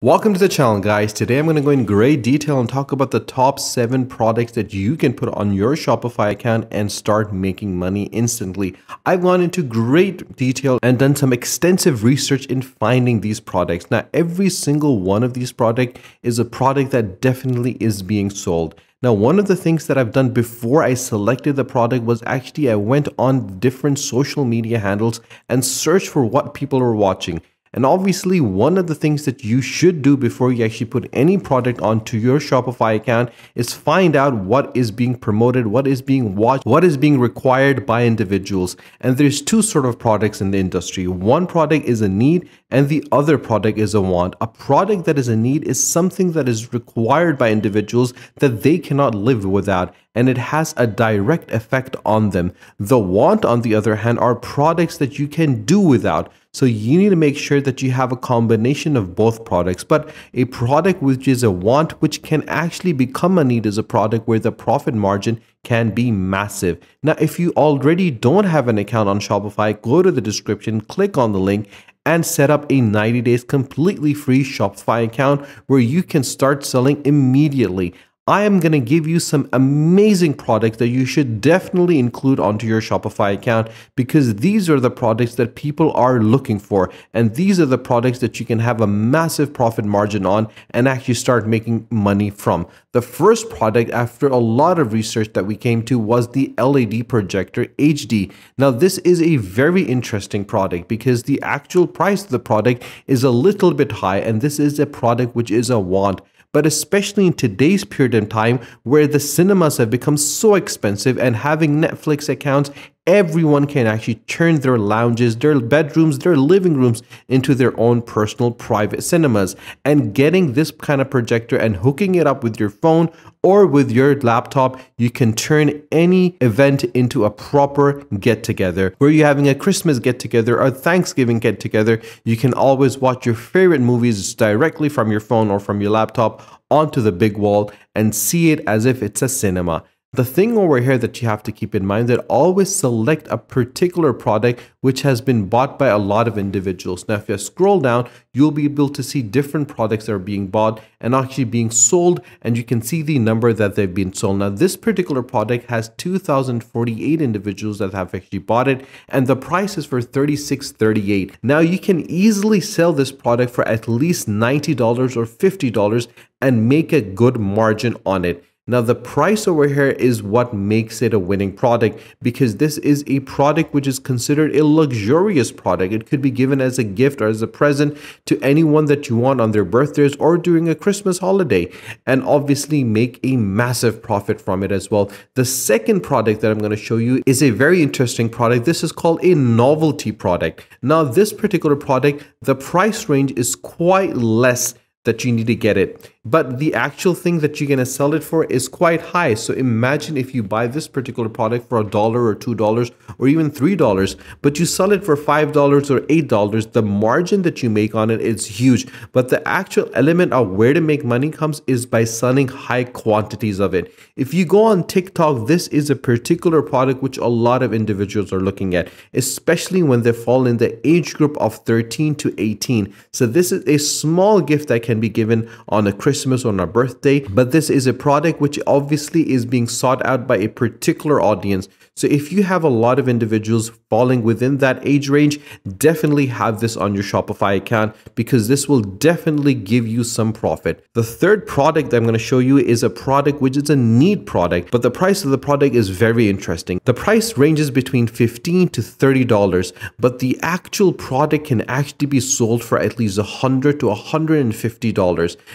Welcome to the channel, guys. Today I'm going to go in great detail and talk about the top 7 products that you can put on your Shopify account and start making money instantly. I've gone into great detail and done some extensive research in finding these products. Now, every single one of these products is a product that definitely is being sold. Now, one of the things that I've done before I selected the product was actually I went on different social media handles and searched for what people are watching. And obviously, one of the things that you should do before you actually put any product onto your Shopify account is find out what is being promoted, what is being watched, what is being required by individuals. And there's two sort of products in the industry. One product is a need and the other product is a want. A product that is a need is something that is required by individuals that they cannot live without, and it has a direct effect on them. The want, on the other hand, are products that you can do without. So you need to make sure that you have a combination of both products. But a product which is a want, which can actually become a need, is a product where the profit margin can be massive. Now, if you already don't have an account on Shopify, go to the description, click on the link, and set up a 90 days completely free Shopify account where you can start selling immediately. I am going to give you some amazing products that you should definitely include onto your Shopify account, because these are the products that people are looking for. And these are the products that you can have a massive profit margin on and actually start making money from. The first product, after a lot of research that we came to, was the LED projector HD. Now, this is a very interesting product because the actual price of the product is a little bit high, and this is a product which is a want. But especially in today's period of time where the cinemas have become so expensive, and having Netflix accounts, everyone can actually turn their lounges, their bedrooms, their living rooms into their own personal private cinemas. And getting this kind of projector and hooking it up with your phone or with your laptop, you can turn any event into a proper get-together. Where you're having a Christmas get-together or Thanksgiving get-together, you can always watch your favorite movies directly from your phone or from your laptop onto the big wall and see it as if it's a cinema. The thing over here that you have to keep in mind, that always select a particular product which has been bought by a lot of individuals. Now, if you scroll down, you'll be able to see different products that are being bought and actually being sold, and you can see the number that they've been sold. Now, this particular product has 2,048 individuals that have actually bought it, and the price is for $36.38. Now, you can easily sell this product for at least $90 or $50 and make a good margin on it. Now, the price over here is what makes it a winning product, because this is a product which is considered a luxurious product. It could be given as a gift or as a present to anyone that you want on their birthdays or during a Christmas holiday, and obviously make a massive profit from it as well. The second product that I'm going to show you is a very interesting product. This is called a novelty product. Now, this particular product, the price range is quite less that you need to get it, but the actual thing that you're going to sell it for is quite high. So imagine if you buy this particular product for $1 or $2 or even $3, but you sell it for $5 or $8, the margin that you make on it is huge. But the actual element of where to make money comes is by selling high quantities of it. If you go on TikTok, this is a particular product which a lot of individuals are looking at, especially when they fall in the age group of 13 to 18. So this is a small gift that can be given on a Christmas or on a birthday, but this is a product which obviously is being sought out by a particular audience. So if you have a lot of individuals falling within that age range, definitely have this on your Shopify account, because this will definitely give you some profit. The third product that I'm going to show you is a product which is a need product, but the price of the product is very interesting. The price ranges between $15 to $30, but the actual product can actually be sold for at least $100 to $150.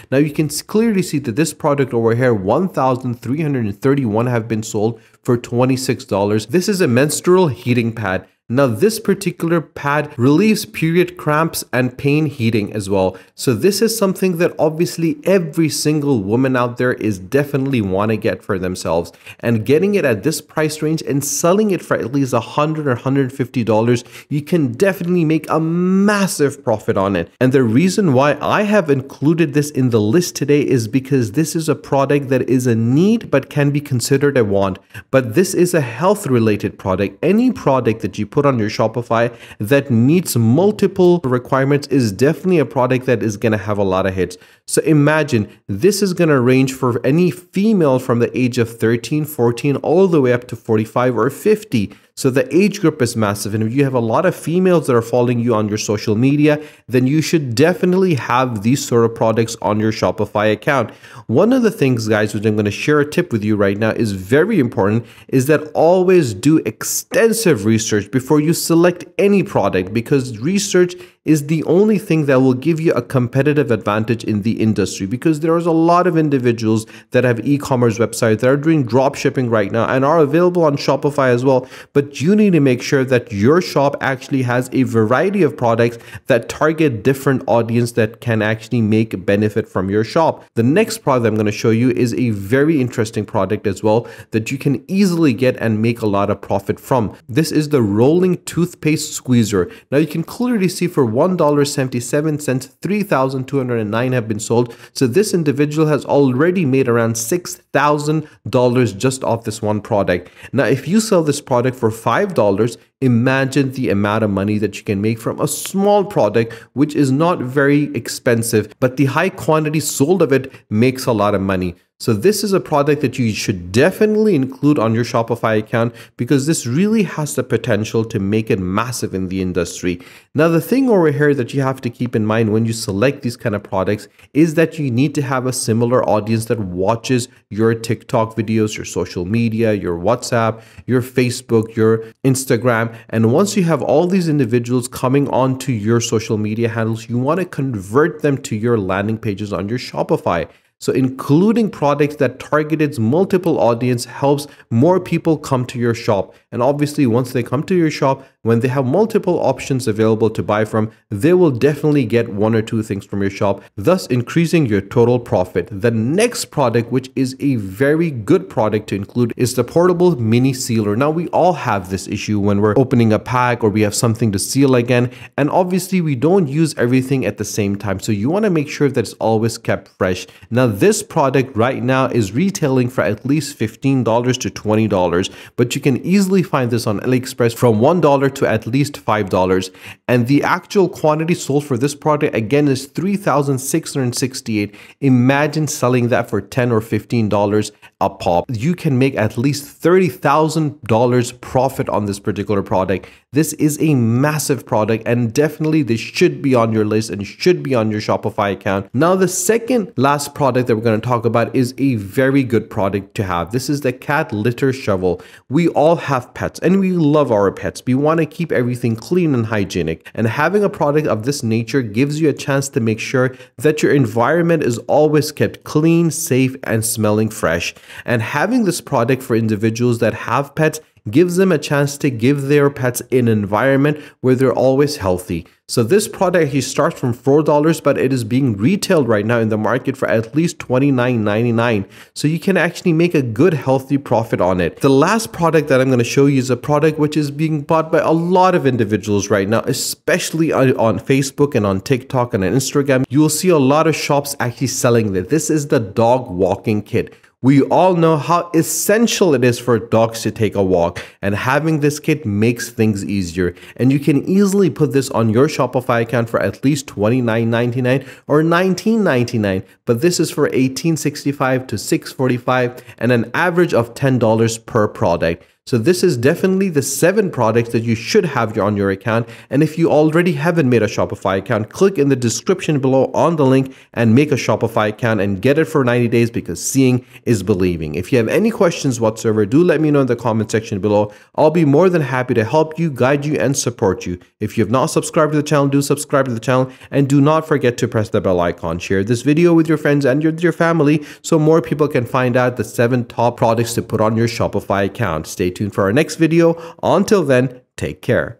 Now, you can clearly see that this product over here, 1,331 have been sold for $26. This is a menstrual heating pad. Now, this particular pad relieves period cramps and pain heating as well. So this is something that obviously every single woman out there is definitely want to get for themselves. And getting it at this price range and selling it for at least $100 or $150, you can definitely make a massive profit on it. And the reason why I have included this in the list today is because this is a product that is a need but can be considered a want. But this is a health related product. Any product that you put put on your Shopify that meets multiple requirements is definitely a product that is going to have a lot of hits. So imagine this is going to range for any female from the age of 13, 14, all the way up to 45 or 50. So the age group is massive. And if you have a lot of females that are following you on your social media, then you should definitely have these sort of products on your Shopify account. One of the things, guys, which I'm going to share a tip with you right now is very important, is that always do extensive research before you select any product, because research is the only thing that will give you a competitive advantage in the industry, because there is a lot of individuals that have e-commerce websites that are doing drop shipping right now and are available on Shopify as well. But you need to make sure that your shop actually has a variety of products that target different audience that can actually make benefit from your shop. The next product I'm going to show you is a very interesting product as well that you can easily get and make a lot of profit from. This is the rolling toothpaste squeezer. Now you can clearly see for $1.77, 3,209 have been sold. So this individual has already made around $6,000 just off this one product. Now, if you sell this product for $5, imagine the amount of money that you can make from a small product, which is not very expensive, but the high quantity sold of it makes a lot of money. So this is a product that you should definitely include on your Shopify account, because this really has the potential to make it massive in the industry. Now, the thing over here that you have to keep in mind when you select these kind of products is that you need to have a similar audience that watches your TikTok videos, your social media, your WhatsApp, your Facebook, your Instagram. And once you have all these individuals coming onto your social media handles, you want to convert them to your landing pages on your Shopify. So including products that targeted multiple audience helps more people come to your shop. And obviously, once they come to your shop, when they have multiple options available to buy from, they will definitely get one or two things from your shop, thus increasing your total profit. The next product, which is a very good product to include, is the portable mini sealer. Now, we all have this issue when we're opening a pack or we have something to seal again. And obviously, we don't use everything at the same time. So you want to make sure that it's always kept fresh. Now, this product right now is retailing for at least $15 to $20, but you can easily find this on AliExpress from $1 to at least $5. And the actual quantity sold for this product again is 3,668. Imagine selling that for $10 or $15 a pop. You can make at least $30,000 profit on this particular product. This is a massive product, and definitely this should be on your list and should be on your Shopify account. Now, the second last product that we're going to talk about is a very good product to have. This is the cat litter shovel. We all have pets and we love our pets. We want to keep everything clean and hygienic, and having a product of this nature gives you a chance to make sure that your environment is always kept clean, safe, and smelling fresh. And having this product for individuals that have pets gives them a chance to give their pets an environment where they're always healthy. So this product actually starts from $4, but it is being retailed right now in the market for at least $29.99. So you can actually make a good, healthy profit on it. The last product that I'm going to show you is a product which is being bought by a lot of individuals right now, especially on Facebook and on TikTok and on Instagram. You will see a lot of shops actually selling this. This is the dog walking kit. We all know how essential it is for dogs to take a walk, and having this kit makes things easier. And you can easily put this on your Shopify account for at least $29.99 or $19.99, but this is for $18.65 to $6.45 and an average of $10 per product. So this is definitely the 7 products that you should have on your account. And if you already haven't made a Shopify account, click in the description below on the link and make a Shopify account and get it for 90 days, because seeing is believing. If you have any questions whatsoever, do let me know in the comment section below. I'll be more than happy to help you, guide you, and support you. If you have not subscribed to the channel, do subscribe to the channel, and do not forget to press the bell icon. Share this video with your friends and your family so more people can find out the 7 top products to put on your Shopify account. Stay tuned for our next video. Until then, take care.